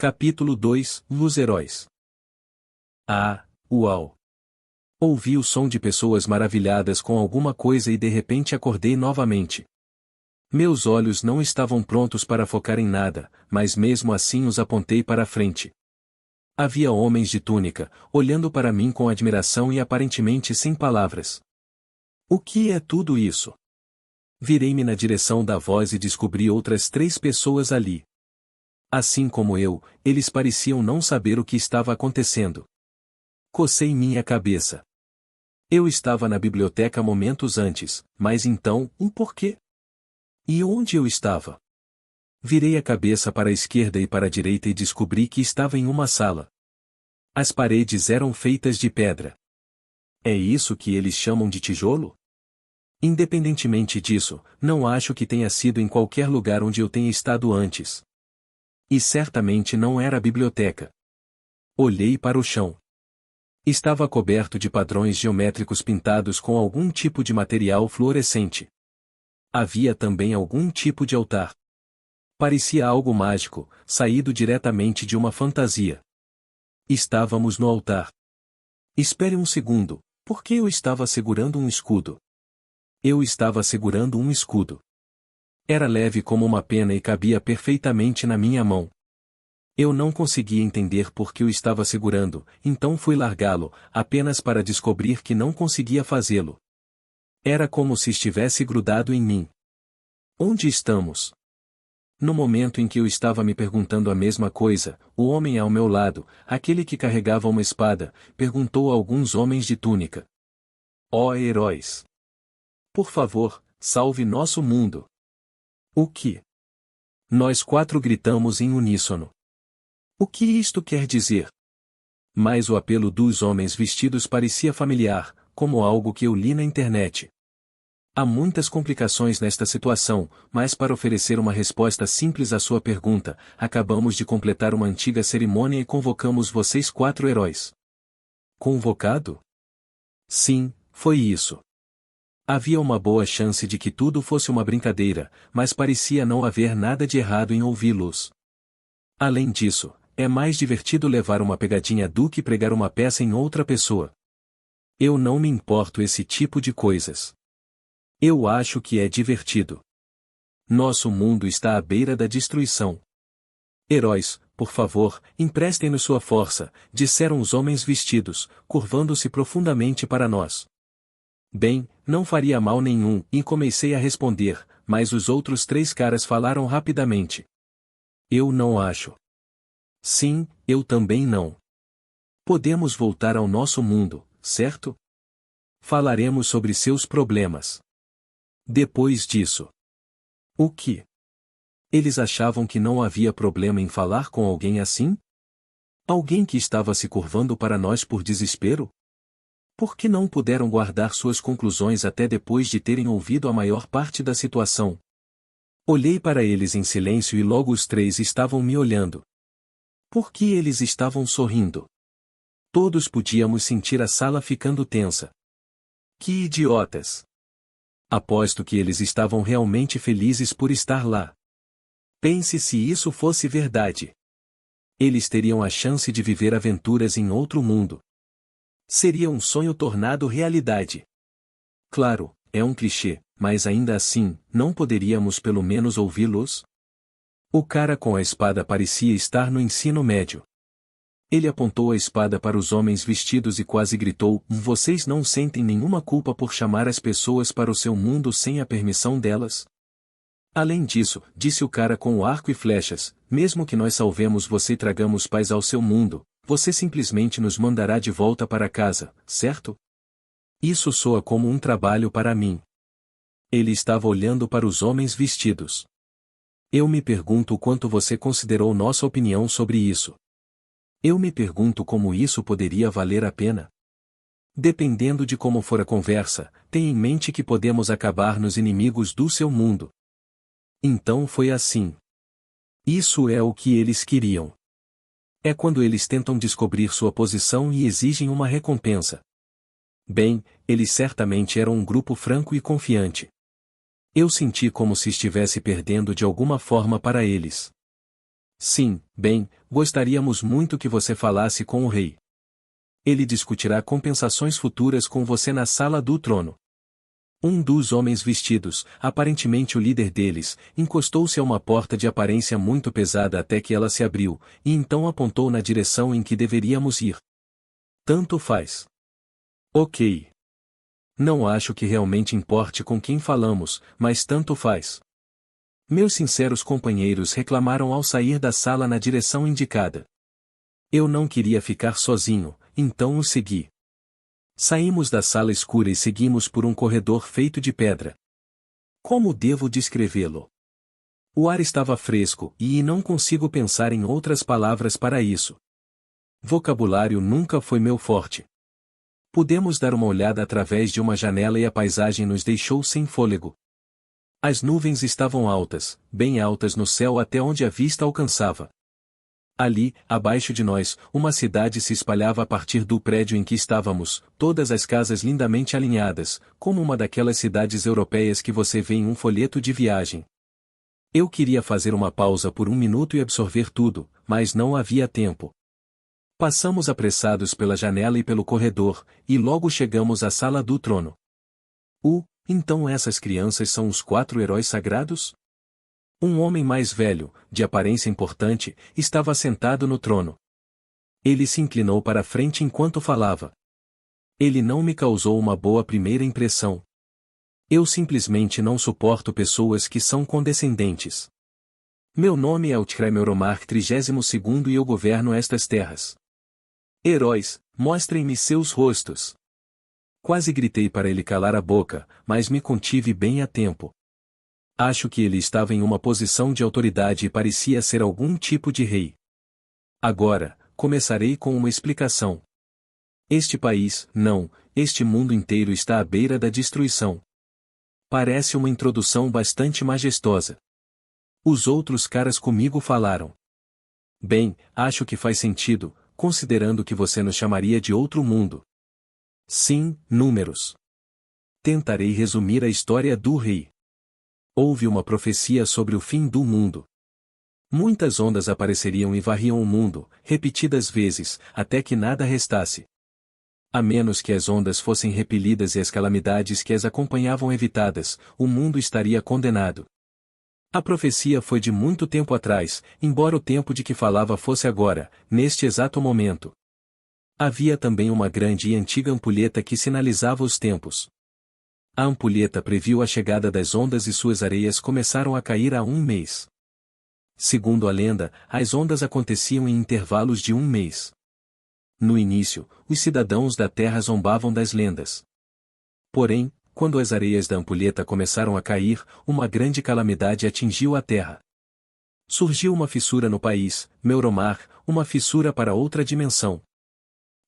Capítulo 2 – Os Heróis. Ah, uau! Ouvi o som de pessoas maravilhadas com alguma coisa e de repente acordei novamente. Meus olhos não estavam prontos para focar em nada, mas mesmo assim os apontei para a frente. Havia homens de túnica, olhando para mim com admiração e aparentemente sem palavras. O que é tudo isso? Virei-me na direção da voz e descobri outras 3 pessoas ali. Assim como eu, eles pareciam não saber o que estava acontecendo. Cocei minha cabeça. Eu estava na biblioteca momentos antes, mas então, por quê? E onde eu estava? Virei a cabeça para a esquerda e para a direita e descobri que estava em uma sala. As paredes eram feitas de pedra. É isso que eles chamam de tijolo? Independentemente disso, não acho que tenha sido em qualquer lugar onde eu tenha estado antes. E certamente não era a biblioteca. Olhei para o chão. Estava coberto de padrões geométricos pintados com algum tipo de material fluorescente. Havia também algum tipo de altar. Parecia algo mágico, saído diretamente de uma fantasia. Estávamos no altar. Espere um segundo, por que eu estava segurando um escudo? Eu estava segurando um escudo. Era leve como uma pena e cabia perfeitamente na minha mão. Eu não conseguia entender por que eu estava segurando, então fui largá-lo, apenas para descobrir que não conseguia fazê-lo. Era como se estivesse grudado em mim. Onde estamos? No momento em que eu estava me perguntando a mesma coisa, o homem ao meu lado, aquele que carregava uma espada, perguntou a alguns homens de túnica: Ó heróis! Por favor, salve nosso mundo! O que? Nós 4 gritamos em uníssono. O que isto quer dizer? Mas o apelo dos homens vestidos parecia familiar, como algo que eu li na internet. Há muitas complicações nesta situação, mas para oferecer uma resposta simples à sua pergunta, acabamos de completar uma antiga cerimônia e convocamos vocês 4 heróis. Convocado? Sim, foi isso. Havia uma boa chance de que tudo fosse uma brincadeira, mas parecia não haver nada de errado em ouvi-los. Além disso, é mais divertido levar uma pegadinha do que pregar uma peça em outra pessoa. Eu não me importo esse tipo de coisas. Eu acho que é divertido. Nosso mundo está à beira da destruição. Heróis, por favor, emprestem-nos sua força, disseram os homens vestidos, curvando-se profundamente para nós. Bem, não faria mal nenhum, e comecei a responder, mas os outros 3 caras falaram rapidamente. Eu não acho. Sim, eu também não. Podemos voltar ao nosso mundo, certo? Falaremos sobre seus problemas. Depois disso. O que? Eles achavam que não havia problema em falar com alguém assim? Alguém que estava se curvando para nós por desespero? Por que não puderam guardar suas conclusões até depois de terem ouvido a maior parte da situação? Olhei para eles em silêncio e logo os 3 estavam me olhando. Por que eles estavam sorrindo? Todos podíamos sentir a sala ficando tensa. Que idiotas! Aposto que eles estavam realmente felizes por estar lá. Pense se isso fosse verdade. Eles teriam a chance de viver aventuras em outro mundo. Seria um sonho tornado realidade. Claro, é um clichê, mas ainda assim, não poderíamos pelo menos ouvi-los? O cara com a espada parecia estar no ensino médio. Ele apontou a espada para os homens vestidos e quase gritou: Vocês não sentem nenhuma culpa por chamar as pessoas para o seu mundo sem a permissão delas? Além disso, disse o cara com o arco e flechas, mesmo que nós salvemos você e tragamos paz ao seu mundo, você simplesmente nos mandará de volta para casa, certo? Isso soa como um trabalho para mim. Ele estava olhando para os homens vestidos. Eu me pergunto o quanto você considerou nossa opinião sobre isso. Eu me pergunto como isso poderia valer a pena. Dependendo de como for a conversa, tenha em mente que podemos acabar nos inimigos do seu mundo. Então foi assim. Isso é o que eles queriam. É quando eles tentam descobrir sua posição e exigem uma recompensa. Bem, eles certamente eram um grupo franco e confiante. Eu senti como se estivesse perdendo de alguma forma para eles. Sim, bem, gostaríamos muito que você falasse com o rei. Ele discutirá compensações futuras com você na sala do trono. Um dos homens vestidos, aparentemente o líder deles, encostou-se a uma porta de aparência muito pesada até que ela se abriu, e então apontou na direção em que deveríamos ir. Tanto faz. Ok. Não acho que realmente importe com quem falamos, mas tanto faz. Meus sinceros companheiros reclamaram ao sair da sala na direção indicada. Eu não queria ficar sozinho, então os segui. Saímos da sala escura e seguimos por um corredor feito de pedra. Como devo descrevê-lo? O ar estava fresco e não consigo pensar em outras palavras para isso. Vocabulário nunca foi meu forte. Pudemos dar uma olhada através de uma janela e a paisagem nos deixou sem fôlego. As nuvens estavam altas, bem altas no céu até onde a vista alcançava. Ali, abaixo de nós, uma cidade se espalhava a partir do prédio em que estávamos, todas as casas lindamente alinhadas, como uma daquelas cidades europeias que você vê em um folheto de viagem. Eu queria fazer uma pausa por um minuto e absorver tudo, mas não havia tempo. Passamos apressados pela janela e pelo corredor, e logo chegamos à sala do trono. Então essas crianças são os 4 heróis sagrados? Um homem mais velho, de aparência importante, estava sentado no trono. Ele se inclinou para a frente enquanto falava. Ele não me causou uma boa primeira impressão. Eu simplesmente não suporto pessoas que são condescendentes. Meu nome é Outcry Meuromar 32º e eu governo estas terras. Heróis, mostrem-me seus rostos. Quase gritei para ele calar a boca, mas me contive bem a tempo. Acho que ele estava em uma posição de autoridade e parecia ser algum tipo de rei. Agora, começarei com uma explicação. Este país, não, este mundo inteiro está à beira da destruição. Parece uma introdução bastante majestosa. Os outros caras comigo falaram. Bem, acho que faz sentido, considerando que você nos chamaria de outro mundo. Sim, números. Tentarei resumir a história do rei. Houve uma profecia sobre o fim do mundo. Muitas ondas apareceriam e varriam o mundo, repetidas vezes, até que nada restasse. A menos que as ondas fossem repelidas e as calamidades que as acompanhavam evitadas, o mundo estaria condenado. A profecia foi de muito tempo atrás, embora o tempo de que falava fosse agora, neste exato momento. Havia também uma grande e antiga ampulheta que sinalizava os tempos. A ampulheta previu a chegada das ondas e suas areias começaram a cair há um mês. Segundo a lenda, as ondas aconteciam em intervalos de um mês. No início, os cidadãos da terra zombavam das lendas. Porém, quando as areias da ampulheta começaram a cair, uma grande calamidade atingiu a terra. Surgiu uma fissura no país, Meuromar, uma fissura para outra dimensão.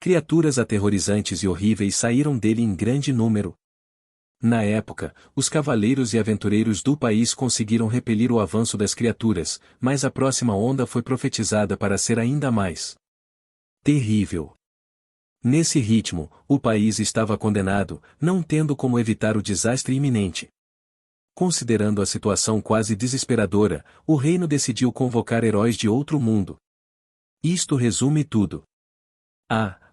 Criaturas aterrorizantes e horríveis saíram dele em grande número. Na época, os cavaleiros e aventureiros do país conseguiram repelir o avanço das criaturas, mas a próxima onda foi profetizada para ser ainda mais terrível. Nesse ritmo, o país estava condenado, não tendo como evitar o desastre iminente. Considerando a situação quase desesperadora, o reino decidiu convocar heróis de outro mundo. Isto resume tudo.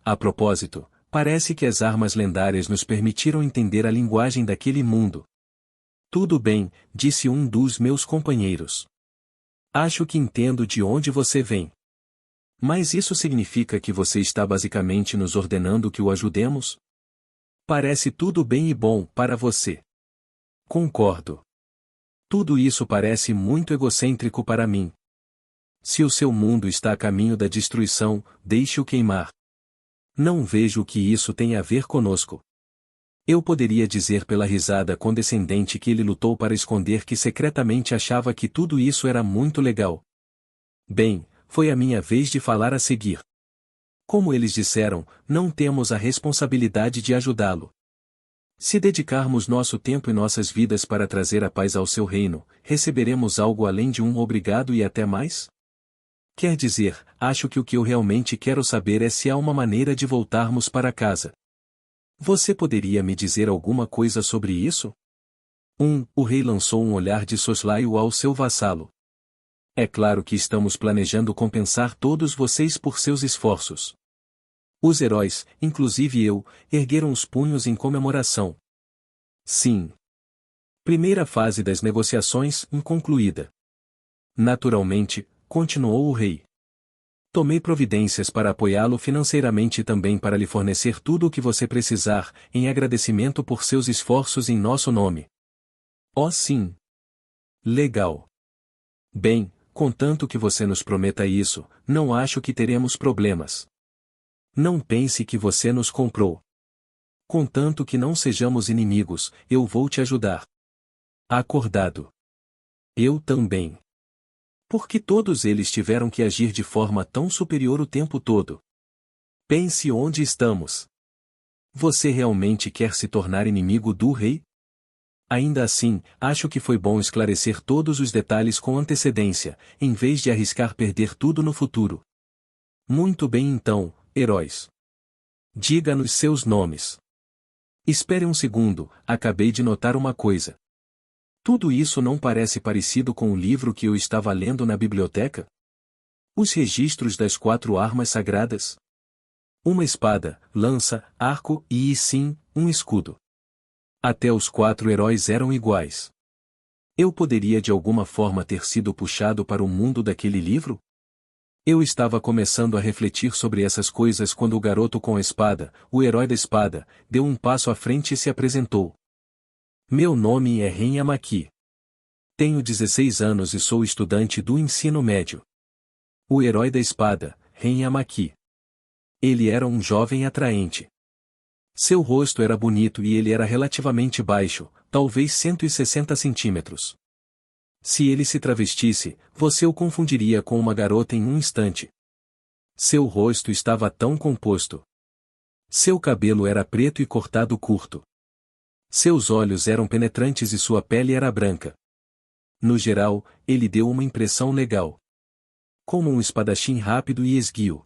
A propósito, parece que as armas lendárias nos permitiram entender a linguagem daquele mundo. Tudo bem, disse um dos meus companheiros. Acho que entendo de onde você vem. Mas isso significa que você está basicamente nos ordenando que o ajudemos? Parece tudo bem e bom para você. Concordo. Tudo isso parece muito egocêntrico para mim. Se o seu mundo está a caminho da destruição, deixe-o queimar. Não vejo o que isso tem a ver conosco. Eu poderia dizer pela risada condescendente que ele lutou para esconder que secretamente achava que tudo isso era muito legal. Bem, foi a minha vez de falar a seguir. Como eles disseram, não temos a responsabilidade de ajudá-lo. Se dedicarmos nosso tempo e nossas vidas para trazer a paz ao seu reino, receberemos algo além de um obrigado e até mais? Quer dizer, acho que o que eu realmente quero saber é se há uma maneira de voltarmos para casa. Você poderia me dizer alguma coisa sobre isso? O rei lançou um olhar de soslaio ao seu vassalo. É claro que estamos planejando compensar todos vocês por seus esforços. Os heróis, inclusive eu, ergueram os punhos em comemoração. Sim. Primeira fase das negociações inconcluída. Naturalmente, continuou o rei. Tomei providências para apoiá-lo financeiramente e também para lhe fornecer tudo o que você precisar, em agradecimento por seus esforços em nosso nome. Oh sim. Legal. Bem, contanto que você nos prometa isso, não acho que teremos problemas. Não pense que você nos comprou. Contanto que não sejamos inimigos, eu vou te ajudar. Acordado. Eu também. Por que todos eles tiveram que agir de forma tão superior o tempo todo? Pense onde estamos. Você realmente quer se tornar inimigo do rei? Ainda assim, acho que foi bom esclarecer todos os detalhes com antecedência, em vez de arriscar perder tudo no futuro. Muito bem então, heróis. Diga-nos seus nomes. Espere um segundo, acabei de notar uma coisa. Tudo isso não parece parecido com o livro que eu estava lendo na biblioteca? Os registros das 4 armas sagradas? Uma espada, lança, arco e, sim, um escudo. Até os 4 heróis eram iguais. Eu poderia de alguma forma ter sido puxado para o mundo daquele livro? Eu estava começando a refletir sobre essas coisas quando o garoto com a espada, o herói da espada, deu um passo à frente e se apresentou. Meu nome é Ren Yamaki. Tenho 16 anos e sou estudante do ensino médio. O herói da espada, Ren Yamaki. Ele era um jovem atraente. Seu rosto era bonito e ele era relativamente baixo, talvez 160 centímetros. Se ele se travestisse, você o confundiria com uma garota em um instante. Seu rosto estava tão composto. Seu cabelo era preto e cortado curto. Seus olhos eram penetrantes e sua pele era branca. No geral, ele deu uma impressão legal. Como um espadachim rápido e esguio.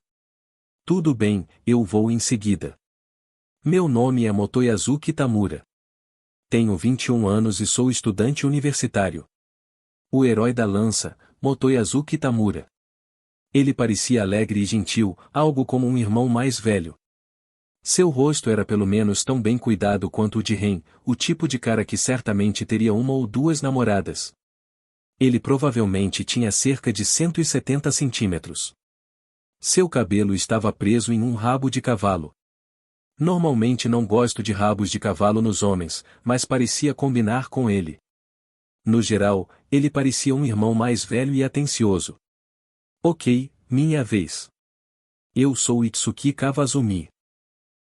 Tudo bem, eu vou em seguida. Meu nome é Motoyazuki Tamura. Tenho 21 anos e sou estudante universitário. O herói da lança, Motoyazuki Tamura. Ele parecia alegre e gentil, algo como um irmão mais velho. Seu rosto era pelo menos tão bem cuidado quanto o de Ren, o tipo de cara que certamente teria uma ou duas namoradas. Ele provavelmente tinha cerca de 170 centímetros. Seu cabelo estava preso em um rabo de cavalo. Normalmente não gosto de rabos de cavalo nos homens, mas parecia combinar com ele. No geral, ele parecia um irmão mais velho e atencioso. Ok, minha vez. Eu sou Itsuki Kawazumi.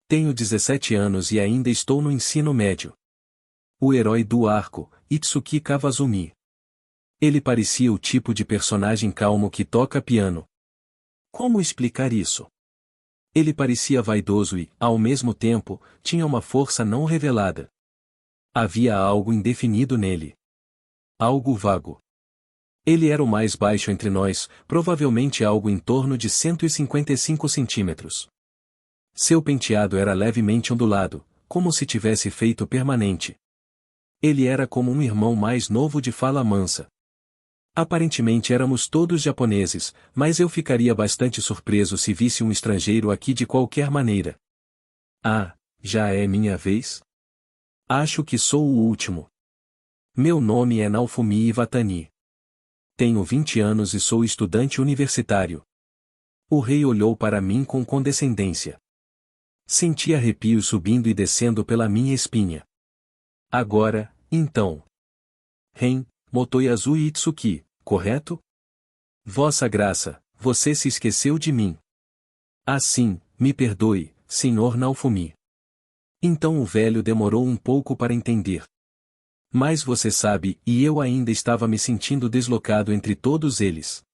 Tenho 17 anos e ainda estou no ensino médio. O herói do arco, Itsuki Kawazumi. Ele parecia o tipo de personagem calmo que toca piano. Como explicar isso? Ele parecia vaidoso e, ao mesmo tempo, tinha uma força não revelada. Havia algo indefinido nele. Algo vago. Ele era o mais baixo entre nós, provavelmente algo em torno de 155 centímetros. Seu penteado era levemente ondulado, como se tivesse feito permanente. Ele era como um irmão mais novo de fala mansa. Aparentemente éramos todos japoneses, mas eu ficaria bastante surpreso se visse um estrangeiro aqui de qualquer maneira. Ah, já é minha vez? Acho que sou o último. Meu nome é Naofumi Iwatani. Tenho 20 anos e sou estudante universitário. O rei olhou para mim com condescendência. Senti arrepios subindo e descendo pela minha espinha. Agora, então. Ren, Motoyazu Itsuki, correto? Vossa Graça, você se esqueceu de mim. Ah sim, me perdoe, Sr. Naofumi. Então o velho demorou um pouco para entender. Mas você sabe, e eu ainda estava me sentindo deslocado entre todos eles.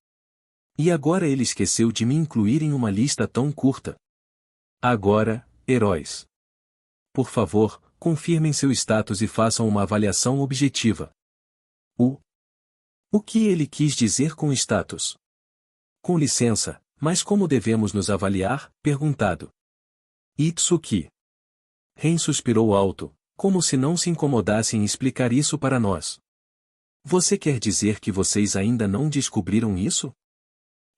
E agora ele esqueceu de me incluir em uma lista tão curta. Agora, heróis. Por favor, confirmem seu status e façam uma avaliação objetiva. O que ele quis dizer com status? Com licença, mas como devemos nos avaliar? Perguntado. Itsuki. Ren suspirou alto, como se não se incomodasse em explicar isso para nós. Você quer dizer que vocês ainda não descobriram isso?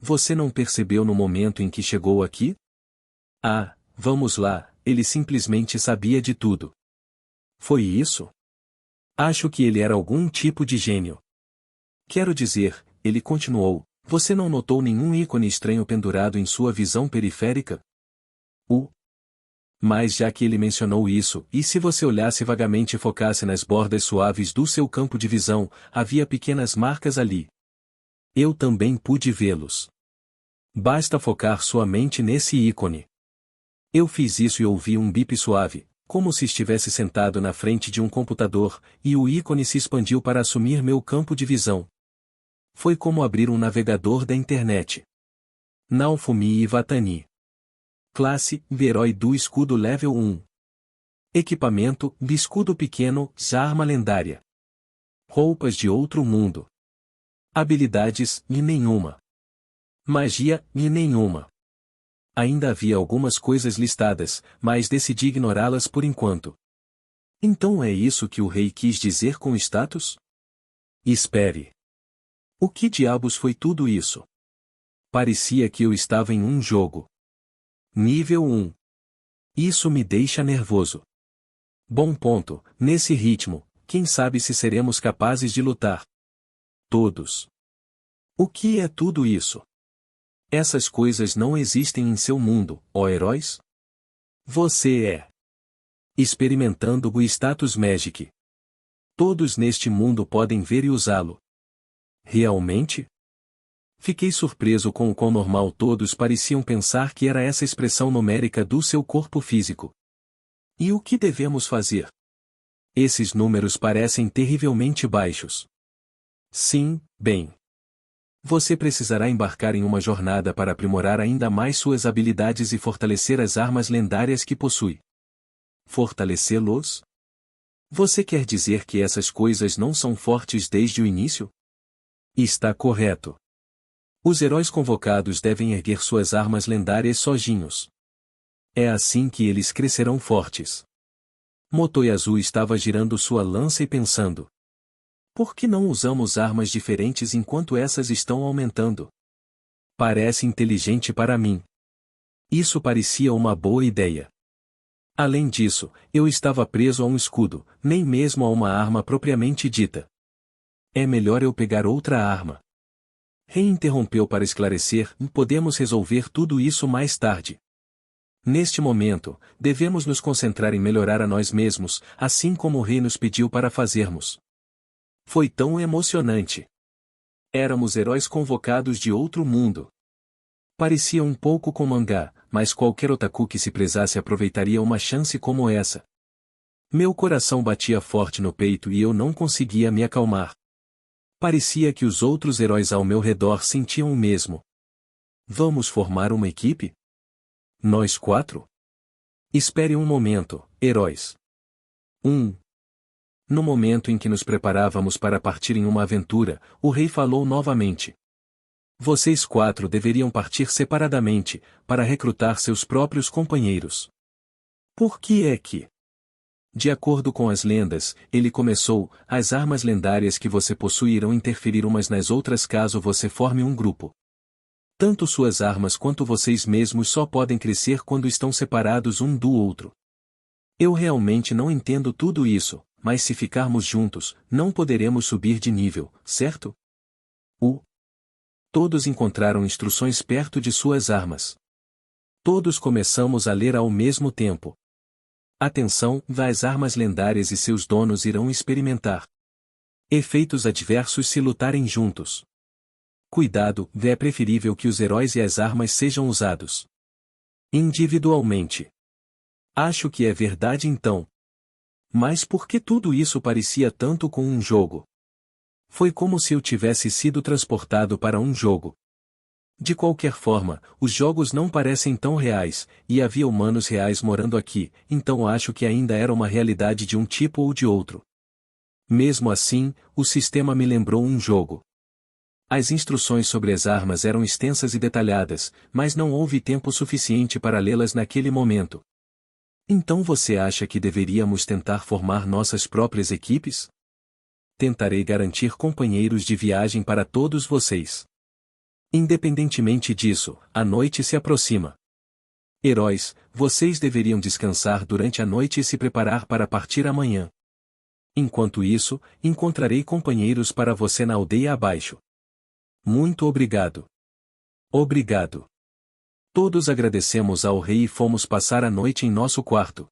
Você não percebeu no momento em que chegou aqui? Ah, vamos lá, ele simplesmente sabia de tudo. Foi isso? Acho que ele era algum tipo de gênio. Quero dizer, ele continuou, você não notou nenhum ícone estranho pendurado em sua visão periférica? Mas já que ele mencionou isso, e se você olhasse vagamente e focasse nas bordas suaves do seu campo de visão, havia pequenas marcas ali. Eu também pude vê-los. Basta focar sua mente nesse ícone. Eu fiz isso e ouvi um bip suave, como se estivesse sentado na frente de um computador, e o ícone se expandiu para assumir meu campo de visão. Foi como abrir um navegador da internet. Naofumi Iwatani. Classe, Herói do Escudo Level 1. Equipamento, escudo pequeno, arma lendária. Roupas de outro mundo. Habilidades, nenhuma. Magia, nenhuma. Ainda havia algumas coisas listadas, mas decidi ignorá-las por enquanto. Então é isso que o rei quis dizer com status? Espere. O que diabos foi tudo isso? Parecia que eu estava em um jogo. Nível 1. Isso me deixa nervoso. Bom ponto, nesse ritmo, quem sabe se seremos capazes de lutar. Todos. O que é tudo isso? Essas coisas não existem em seu mundo, ó heróis? Você é. Experimentando o status Magic. Todos neste mundo podem ver e usá-lo. Realmente? Fiquei surpreso com o quão normal todos pareciam pensar que era essa expressão numérica do seu corpo físico. E o que devemos fazer? Esses números parecem terrivelmente baixos. Sim, bem. Você precisará embarcar em uma jornada para aprimorar ainda mais suas habilidades e fortalecer as armas lendárias que possui. Fortalecê-los? Você quer dizer que essas coisas não são fortes desde o início? Está correto. Os heróis convocados devem erguer suas armas lendárias sozinhos. É assim que eles crescerão fortes. Motoi Azul estava girando sua lança e pensando. Por que não usamos armas diferentes enquanto essas estão aumentando? Parece inteligente para mim. Isso parecia uma boa ideia. Além disso, eu estava preso a um escudo, nem mesmo a uma arma propriamente dita. É melhor eu pegar outra arma. Rei interrompeu para esclarecer, podemos resolver tudo isso mais tarde. Neste momento, devemos nos concentrar em melhorar a nós mesmos, assim como o rei nos pediu para fazermos. Foi tão emocionante. Éramos heróis convocados de outro mundo. Parecia um pouco com mangá, mas qualquer otaku que se prezasse aproveitaria uma chance como essa. Meu coração batia forte no peito e eu não conseguia me acalmar. Parecia que os outros heróis ao meu redor sentiam o mesmo. Vamos formar uma equipe? Nós 4? Espere um momento, heróis. 1. No momento em que nos preparávamos para partir em uma aventura, o rei falou novamente. Vocês 4 deveriam partir separadamente, para recrutar seus próprios companheiros. Por que é que? De acordo com as lendas, ele começou, as armas lendárias que você possui irão interferir umas nas outras caso você forme um grupo. Tanto suas armas quanto vocês mesmos só podem crescer quando estão separados um do outro. Eu realmente não entendo tudo isso, mas se ficarmos juntos, não poderemos subir de nível, certo? Todos encontraram instruções perto de suas armas. Todos começamos a ler ao mesmo tempo. Atenção, as armas lendárias e seus donos irão experimentar efeitos adversos se lutarem juntos. Cuidado, é preferível que os heróis e as armas sejam usados individualmente. Acho que é verdade então. Mas por que tudo isso parecia tanto com um jogo? Foi como se eu tivesse sido transportado para um jogo. De qualquer forma, os jogos não parecem tão reais, e havia humanos reais morando aqui, então acho que ainda era uma realidade de um tipo ou de outro. Mesmo assim, o sistema me lembrou um jogo. As instruções sobre as armas eram extensas e detalhadas, mas não houve tempo suficiente para lê-las naquele momento. Então você acha que deveríamos tentar formar nossas próprias equipes? tentarei garantir companheiros de viagem para todos vocês. Independentemente disso, a noite se aproxima. Heróis, vocês deveriam descansar durante a noite e se preparar para partir amanhã. Enquanto isso, encontrarei companheiros para você na aldeia abaixo. Muito obrigado. Obrigado. Todos agradecemos ao rei e fomos passar a noite em nosso quarto.